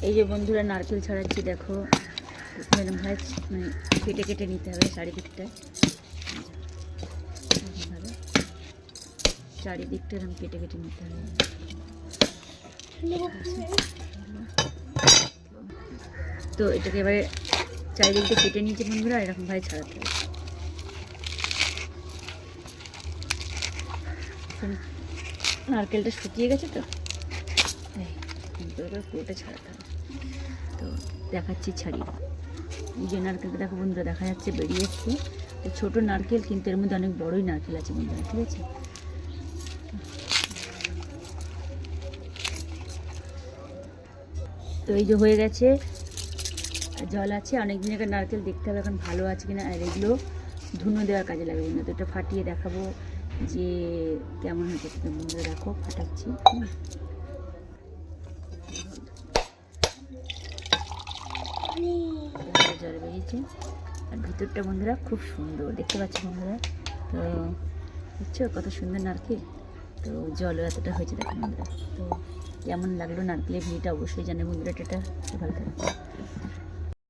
এই যে বন্ধুরা নারকেল ছাড়াচ্ছি, দেখো এরকম ভাবে মানে কেটে কেটে নিতে হবে চারিদিকটায়, চারিদিকটা এরকম কেটে কেটে নিতে হবে। তো এটাকে এবারে চারিদিকটা কেটে নিয়েছি বন্ধুরা, এরকম ভাবে ছাড়াতে হবে। নারকেলটা শুকিয়ে গেছে তো, পুরোটা ছাড়াতে হবে। তো দেখাচ্ছি ছাড়িয়ে। এই যে নারকেলটা দেখো বন্ধুরা, দেখা যাচ্ছে বেরিয়ে এসছে। তো ছোটো নারকেল, কিন্তু এর মধ্যে অনেক বড়ই নারকেল আছে বন্ধুরা, ঠিক আছে। তো এই যে হয়ে গেছে, জল আছে, অনেক দিন আগে নারকেল দেখতে হবে এখন ভালো আছে কিনা। আর এগুলো ধুনো দেওয়ার কাজে লাগবে বন্ধুরা। তো এটা ফাটিয়ে দেখাবো যে কেমন হয়েছে। তো বন্ধুরা দেখো ফাটাচ্ছি, জল বেরিয়েছে। আর ভিতরটা বন্ধুরা খুব সুন্দর দেখতে পাচ্ছি বন্ধুরা। তো বুঝছো কত সুন্দর নারকেল। তো জলও এতটা হয়েছে দেখো বন্ধুরা। তো কেমন লাগলো নারকেলের ভিড়টা অবশ্যই জানে বন্ধুরা। এটা ভালো থাকে।